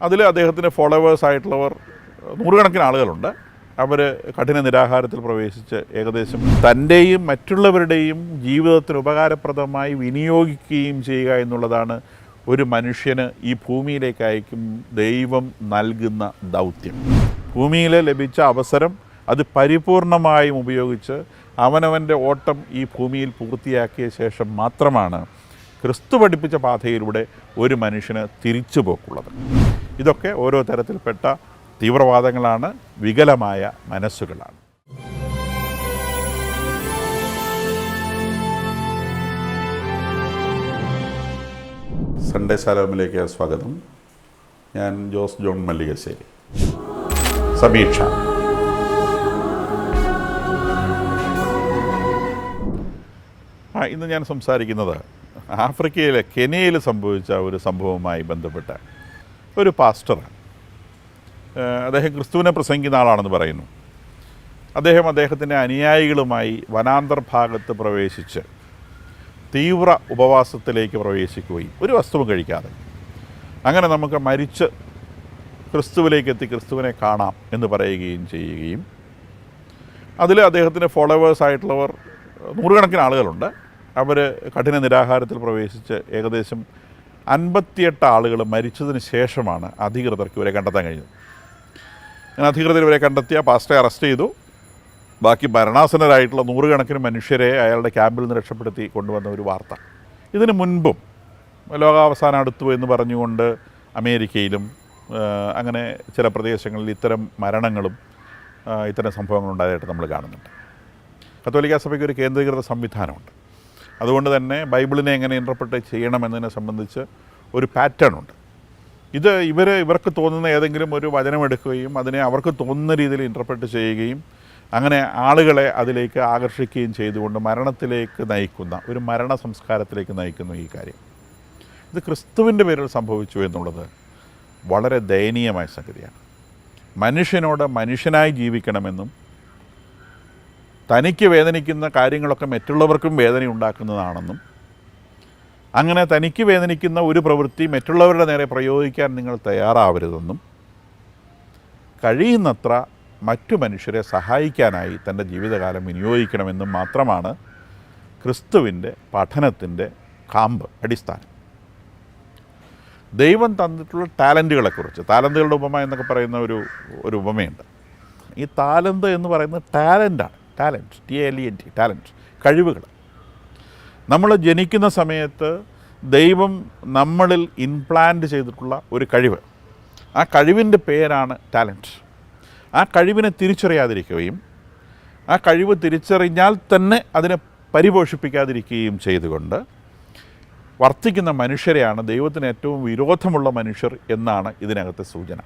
അതിൽ അദ്ദേഹത്തിൻ്റെ ഫോളോവേഴ്സായിട്ടുള്ളവർ നൂറുകണക്കിന് ആളുകളുണ്ട്. അവർ കഠിന നിരാഹാരത്തിൽ പ്രവേശിച്ച് ഏകദേശം തൻ്റെയും മറ്റുള്ളവരുടെയും ജീവിതത്തിന് ഉപകാരപ്രദമായി വിനിയോഗിക്കുകയും ചെയ്യുക എന്നുള്ളതാണ് ഒരു മനുഷ്യന് ഈ ഭൂമിയിലേക്ക് അയക്കും ദൈവം നൽകുന്ന ദൗത്യം. ഭൂമിയിൽ ലഭിച്ച അവസരം അത് പരിപൂർണമായും ഉപയോഗിച്ച് അവനവൻ്റെ ഓട്ടം ഈ ഭൂമിയിൽ പൂർത്തിയാക്കിയ ശേഷം മാത്രമാണ് ക്രിസ്തു പഠിപ്പിച്ച പാതയിലൂടെ ഒരു മനുഷ്യന് തിരിച്ചു പോക്കുള്ളത്. ഇതൊക്കെ ഓരോ തരത്തിൽപ്പെട്ട തീവ്രവാദങ്ങളാണ്, വികലമായ മനസ്സുകളാണ്. സൺഡേ ശാലോമിലേക്ക് സ്വാഗതം. ഞാൻ ജോസ് ജോൺ മല്ലികശ്ശേരി. സമീക്ഷ. ഇന്ന് ഞാൻ സംസാരിക്കുന്നത് ആഫ്രിക്കയിലെ കെനിയയിൽ സംഭവിച്ച ഒരു സംഭവവുമായി ബന്ധപ്പെട്ട ഒരു പാസ്റ്ററാണ്. അദ്ദേഹം ക്രിസ്തുവിനെ പ്രസംഗിക്കുന്ന ആളാണെന്ന് പറയുന്നു. അദ്ദേഹത്തിൻ്റെ അനുയായികളുമായി വനാന്തർഭാഗത്ത് പ്രവേശിച്ച് തീവ്ര ഉപവാസത്തിലേക്ക് പ്രവേശിക്കുകയും ഒരു വസ്തുവും കഴിക്കാതെ അങ്ങനെ നമുക്ക് മരിച്ച് ക്രിസ്തുവിലേക്ക് എത്തി ക്രിസ്തുവിനെ കാണാം എന്ന് പറയുകയും ചെയ്യുകയും അതിൽ അദ്ദേഹത്തിൻ്റെ ഫോളോവേഴ്സായിട്ടുള്ളവർ നൂറുകണക്കിന് ആളുകളുണ്ട്. അവർ കഠിന നിരാഹാരത്തിൽ പ്രവേശിച്ച് ഏകദേശം 58 ആളുകൾ മരിച്ചതിന് ശേഷമാണ് അധികൃതർക്ക് ഇവരെ കണ്ടെത്താൻ കഴിഞ്ഞത്. അങ്ങനെ അധികൃതർ ഇവരെ കണ്ടെത്തിയ പാസ്റ്ററെ അറസ്റ്റ് ചെയ്തു. ബാക്കി മരണാസന്നരായിട്ടുള്ള നൂറുകണക്കിന് മനുഷ്യരെ അയാളുടെ ക്യാമ്പിൽ നിന്ന് രക്ഷപ്പെടുത്തി കൊണ്ടുവന്ന ഒരു വാർത്ത. ഇതിന് മുൻപും ലോകാവസാനം അടുത്തു എന്ന് പറഞ്ഞുകൊണ്ട് അമേരിക്കയിലും അങ്ങനെ ചില പ്രദേശങ്ങളിൽ ഇത്തരം മരണങ്ങളും ഇത്തരം സംഭവങ്ങളും ഉണ്ടായതായിട്ട് നമ്മൾ കാണുന്നുണ്ട്. കത്തോലിക്ക സഭയ്ക്ക് ഒരു കേന്ദ്രീകൃത സംവിധാനമുണ്ട്. അതുകൊണ്ട് തന്നെ ബൈബിളിനെ എങ്ങനെ ഇൻ്റർപ്രറ്റ് ചെയ്യണമെന്നതിനെ സംബന്ധിച്ച് ഒരു പാറ്റേൺ ഉണ്ട്. ഇവർക്ക് തോന്നുന്ന ഏതെങ്കിലും ഒരു വചനമെടുക്കുകയും അതിനെ അവർക്ക് തോന്നുന്ന രീതിയിൽ ഇൻ്റർപ്രറ്റ് ചെയ്യുകയും അങ്ങനെ ആളുകളെ അതിലേക്ക് ആകർഷിക്കുകയും ചെയ്തുകൊണ്ട് മരണത്തിലേക്ക് നയിക്കുന്ന ഒരു മരണ സംസ്കാരത്തിലേക്ക് നയിക്കുന്നു ഈ കാര്യം. ഇത് ക്രിസ്തുവിൻ്റെ പേരിൽ സംഭവിച്ചു എന്നുള്ളത് വളരെ ദയനീയമായ സംഗതിയാണ്. മനുഷ്യനോട് മനുഷ്യനായി ജീവിക്കണമെന്നും തനിക്ക് വേദനിക്കുന്ന കാര്യങ്ങളൊക്കെ മറ്റുള്ളവർക്കും വേദന ഉണ്ടാക്കുന്നതാണെന്നും അങ്ങനെ തനിക്ക് വേദനിക്കുന്ന ഒരു പ്രവൃത്തി മറ്റുള്ളവരുടെ നേരെ പ്രയോഗിക്കാൻ നിങ്ങൾ തയ്യാറാവരുതെന്നും കഴിയുന്നത്ര മറ്റു മനുഷ്യരെ സഹായിക്കാനായി തൻ്റെ ജീവിതകാലം വിനിയോഗിക്കണമെന്നും മാത്രമാണ് ക്രിസ്തുവിൻ്റെ പഠനത്തിൻ്റെ കാമ്പ്, അടിസ്ഥാനം. ദൈവം തന്നിട്ടുള്ള ടാലൻറ്റുകളെക്കുറിച്ച്, താലന്തുകളുടെ ഉപമ എന്നൊക്കെ പറയുന്ന ഒരു ഉപമയുണ്ട്. ഈ താലന്ത് എന്ന് പറയുന്നത് ടാലൻ്റാണ്. ടാലൻറ്റ്, TALENT, ടാലൻറ്റ്, കഴിവുകൾ. നമ്മൾ ജനിക്കുന്ന സമയത്ത് ദൈവം നമ്മളിൽ ഇംപ്ലാന്റ് ചെയ്തിട്ടുള്ള ഒരു കഴിവ്, ആ കഴിവിൻ്റെ പേരാണ് ടാലൻറ്റ്. ആ കഴിവിനെ തിരിച്ചറിയാതിരിക്കുകയും ആ കഴിവ് തിരിച്ചറിഞ്ഞാൽ തന്നെ അതിനെ പരിപോഷിപ്പിക്കാതിരിക്കുകയും ചെയ്തുകൊണ്ട് വർത്തിക്കുന്ന മനുഷ്യരെയാണ് ദൈവത്തിന് ഏറ്റവും വിരോധമുള്ള മനുഷ്യർ എന്നാണ് ഇതിനകത്തെ സൂചന.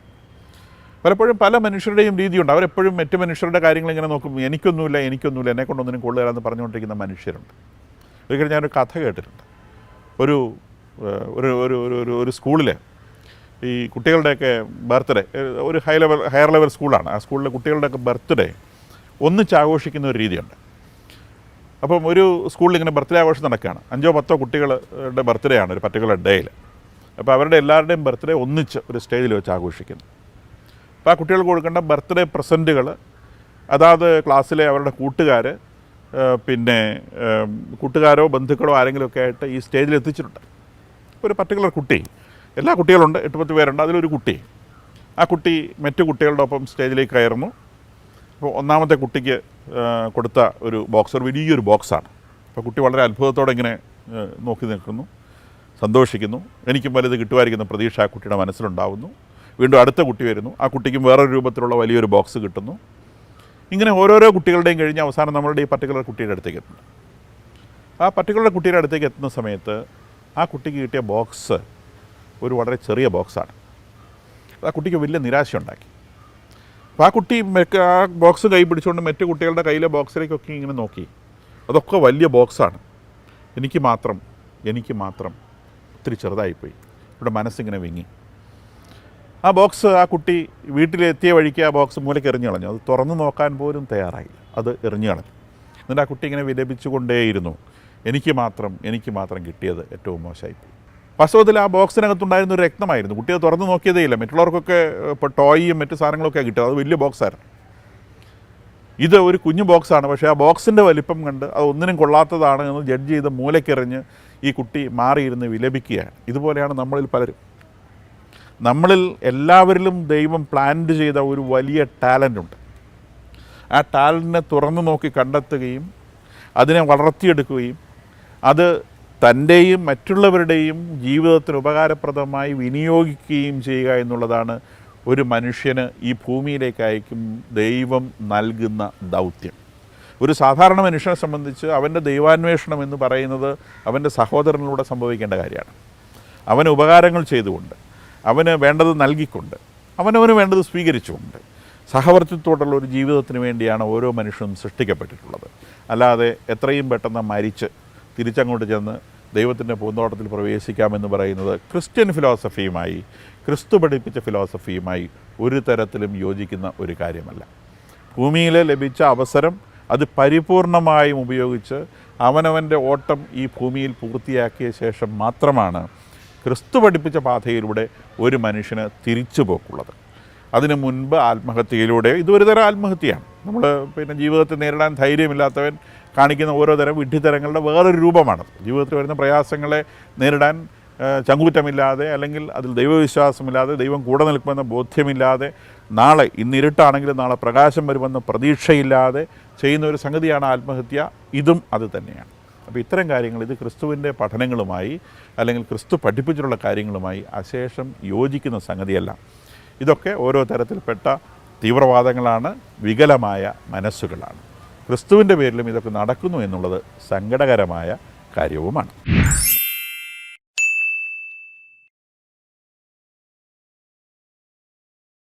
പലപ്പോഴും പല മനുഷ്യരുടെയും രീതിയുണ്ട്. അവരെപ്പോഴും മറ്റു മനുഷ്യരുടെ കാര്യങ്ങൾ ഇങ്ങനെ നോക്കും. എനിക്കൊന്നുമില്ല, എന്നെക്കൊണ്ടൊന്നിനും കൊള്ളുകയെന്ന് പറഞ്ഞുകൊണ്ടിരിക്കുന്ന മനുഷ്യരുണ്ട്. ഒരിക്കലും ഞാനൊരു കഥ കേട്ടിട്ടുണ്ട്. ഒരു സ്കൂളിൽ ഈ കുട്ടികളുടെയൊക്കെ ബർത്ത്ഡേ, ഒരു ഹയർ ലെവൽ സ്കൂളാണ്. ആ സ്കൂളിലെ കുട്ടികളുടെയൊക്കെ ബർത്ത്ഡേ ഒന്നിച്ച് ആഘോഷിക്കുന്ന ഒരു രീതിയുണ്ട്. അപ്പം ഒരു സ്കൂളിൽ ഇങ്ങനെ ബർത്ത്ഡേ ആഘോഷം നടക്കുകയാണ്. 5-10 കുട്ടികളുടെ ബർത്ത്ഡേ ആണ് ഒരു പർട്ടിക്കുലർ ഡേയിൽ. അപ്പോൾ അവരുടെ എല്ലാവരുടെയും ബർത്ത്ഡേ ഒന്നിച്ച് ഒരു സ്റ്റേജിൽ വെച്ച് ആഘോഷിക്കുന്നു. അപ്പോൾ ആ കുട്ടികൾക്ക് കൊടുക്കേണ്ട ബർത്ത്ഡേ പ്രസൻറ്റുകൾ അതാത് ക്ലാസ്സിലെ അവരുടെ കൂട്ടുകാരോ ബന്ധുക്കളോ ആരെങ്കിലുമൊക്കെ ആയിട്ട് ഈ സ്റ്റേജിൽ എത്തിച്ചിട്ടുണ്ട്. ഒരു പർട്ടിക്കുലർ കുട്ടി, എല്ലാ കുട്ടികളുണ്ട്, 8-10 പേരുണ്ട്, അതിലൊരു കുട്ടി, ആ കുട്ടി മറ്റു കുട്ടികളുടെ ഒപ്പം സ്റ്റേജിലേക്ക് കയറുന്നു. അപ്പോൾ ഒന്നാമത്തെ കുട്ടിക്ക് കൊടുത്ത ഒരു ബോക്സ്, ഒരു വലിയൊരു ബോക്സാണ്. അപ്പോൾ കുട്ടി വളരെ അത്ഭുതത്തോടെ ഇങ്ങനെ നോക്കി നിൽക്കുന്നു, സന്തോഷിക്കുന്നു. എനിക്കും വലുത് കിട്ടുമായിരിക്കുന്ന പ്രതീക്ഷ ആ കുട്ടിയുടെ മനസ്സിലുണ്ടാവുന്നു. വീണ്ടും അടുത്ത കുട്ടി വരുന്നു, ആ കുട്ടിക്കും വേറൊരു രൂപത്തിലുള്ള വലിയൊരു ബോക്സ് കിട്ടുന്നു. ഇങ്ങനെ ഓരോരോ കുട്ടികളുടെയും കഴിഞ്ഞ് അവസാനം നമ്മളുടെ ഈ പർട്ടിക്കുലർ കുട്ടിയുടെ അടുത്തേക്ക് എത്തുന്നു. ആ പർട്ടിക്കുലർ കുട്ടിയുടെ അടുത്തേക്ക് എത്തുന്ന സമയത്ത് ആ കുട്ടിക്ക് കിട്ടിയ ബോക്സ് ഒരു വളരെ ചെറിയ ബോക്സാണ്. ആ കുട്ടിക്ക് വലിയ നിരാശയുണ്ടാക്കി. അപ്പോൾ ആ കുട്ടി ആ ബോക്സ് കൈ പിടിച്ചുകൊണ്ട് മറ്റു കുട്ടികളുടെ കയ്യിലെ ബോക്സിലേക്കൊക്കെ ഇങ്ങനെ നോക്കി. അതൊക്കെ വലിയ ബോക്സാണ്. എനിക്ക് മാത്രം ഒത്തിരി ചെറുതായിപ്പോയി. ഇവിടെ മനസ്സിങ്ങനെ വിങ്ങി. ആ ബോക്സ് ആ കുട്ടി വീട്ടിലെത്തിയ വഴിക്ക് ആ ബോക്സ് മൂലയ്ക്ക് എറിഞ്ഞു കളഞ്ഞു. അത് തുറന്നു നോക്കാൻ പോലും തയ്യാറായില്ല, അത് എറിഞ്ഞു കളഞ്ഞു. എന്നിട്ട് ആ കുട്ടി ഇങ്ങനെ വിലപിച്ചു കൊണ്ടേയിരുന്നു, എനിക്ക് മാത്രം കിട്ടിയത് ഏറ്റവും മോശമായിപ്പോയി. വാസ്തവത്തിൽ ആ ബോക്സിനകത്തുണ്ടായിരുന്ന ഒരു രക്തമായിരുന്നു. കുട്ടി അത് തുറന്ന് നോക്കിയതേ ഇല്ല. മറ്റുള്ളവർക്കൊക്കെ ഇപ്പോൾ ടോയും മറ്റു സാധനങ്ങളൊക്കെ കിട്ടുക, അത് വലിയ ബോക്സായിരുന്നു. ഇത് ഒരു കുഞ്ഞു ബോക്സാണ്. പക്ഷേ ആ ബോക്സിൻ്റെ വലിപ്പം കണ്ട് അത് ഒന്നിനും കൊള്ളാത്തതാണ് എന്ന് ജഡ്ജ് ചെയ്ത് മൂലയ്ക്കെറിഞ്ഞ് ഈ കുട്ടി മാറിയിരുന്ന് വിലപിക്കുകയാണ്. ഇതുപോലെയാണ് നമ്മളിൽ പലരും. നമ്മളിൽ എല്ലാവരിലും ദൈവം പ്ലാന്റ് ചെയ്ത ഒരു വലിയ ടാലൻ്റ് ഉണ്ട്. ആ ടാലൻറ്റിനെ തുറന്നു നോക്കി കണ്ടെത്തുകയും അതിനെ വളർത്തിയെടുക്കുകയും അത് തൻ്റെയും മറ്റുള്ളവരുടെയും ജീവിതത്തിന് ഉപകാരപ്രദമായി വിനിയോഗിക്കുകയും ചെയ്യുക എന്നുള്ളതാണ് ഒരു മനുഷ്യന് ഈ ഭൂമിയിലേക്ക് അയക്കും ദൈവം നൽകുന്ന ദൗത്യം. ഒരു സാധാരണ മനുഷ്യനെ സംബന്ധിച്ച് അവൻ്റെ ദൈവാന്വേഷണം എന്ന് പറയുന്നത് അവൻ്റെ സഹോദരനിലൂടെ സംഭവിക്കേണ്ട കാര്യമാണ്. അവന് ഉപകാരങ്ങൾ ചെയ്തുകൊണ്ട്, അവന് വേണ്ടത് നൽകിക്കൊണ്ട്, അവനവന് വേണ്ടത് സ്വീകരിച്ചുകൊണ്ട് സഹവർത്തിത്വത്തോടുള്ള ഒരു ജീവിതത്തിന് വേണ്ടിയാണ് ഓരോ മനുഷ്യനും സൃഷ്ടിക്കപ്പെട്ടിട്ടുള്ളത്. അല്ലാതെ എത്രയും പെട്ടെന്ന് മരിച്ച് തിരിച്ചങ്ങോട്ട് ചെന്ന് ദൈവത്തിൻ്റെ പൂന്തോട്ടത്തിൽ പ്രവേശിക്കാമെന്ന് പറയുന്നത് ക്രിസ്ത്യൻ ഫിലോസഫിയുമായി, ക്രിസ്തു പഠിപ്പിച്ച ഫിലോസഫിയുമായി ഒരു തരത്തിലും യോജിക്കുന്ന ഒരു കാര്യമല്ല. ഭൂമിയിൽ ലഭിച്ച അവസരം അത് പരിപൂർണമായും ഉപയോഗിച്ച് അവനവൻ്റെ ഓട്ടം ഈ ഭൂമിയിൽ പൂർത്തിയാക്കിയ ശേഷം മാത്രമാണ് ക്രിസ്തു പഠിപ്പിച്ച പാതയിലൂടെ ഒരു മനുഷ്യന് തിരിച്ചു പോക്കുള്ളത്. അതിനു മുൻപ് ആത്മഹത്യയിലൂടെ, ഇതൊരു തരം ആത്മഹത്യയാണ്. നമ്മൾ ജീവിതത്തെ നേരിടാൻ ധൈര്യമില്ലാത്തവൻ കാണിക്കുന്ന ഓരോ തരം വിഡ്ഢിത്തരങ്ങളുടെ വേറൊരു രൂപമാണ്. ജീവിതത്തിൽ വരുന്ന പ്രയാസങ്ങളെ നേരിടാൻ ചങ്കൂറ്റമില്ലാതെ, അല്ലെങ്കിൽ അതിൽ ദൈവവിശ്വാസമില്ലാതെ, ദൈവം കൂടെ നിൽക്കുമെന്ന ബോധ്യമില്ലാതെ, നാളെ ഇന്ന് ഇരുട്ടാണെങ്കിലും നാളെ പ്രകാശം വരുമെന്ന പ്രതീക്ഷയില്ലാതെ ചെയ്യുന്ന ഒരു സംഗതിയാണ് ആത്മഹത്യ. ഇതും അത് തന്നെയാണ്. അപ്പോൾ ഇത്തരം കാര്യങ്ങൾ ഇത് ക്രിസ്തുവിൻ്റെ പഠനങ്ങളുമായി അല്ലെങ്കിൽ ക്രിസ്തു പഠിപ്പിച്ചിട്ടുള്ള കാര്യങ്ങളുമായി അശേഷം യോജിക്കുന്ന സംഗതിയല്ല. ഇതൊക്കെ ഓരോ തരത്തിൽപ്പെട്ട തീവ്രവാദങ്ങളാണ്, വികലമായ മനസ്സുകളാണ്. ക്രിസ്തുവിൻ്റെ പേരിലും ഇതൊക്കെ നടക്കുന്നു എന്നുള്ളത് സങ്കടകരമായ കാര്യവുമാണ്.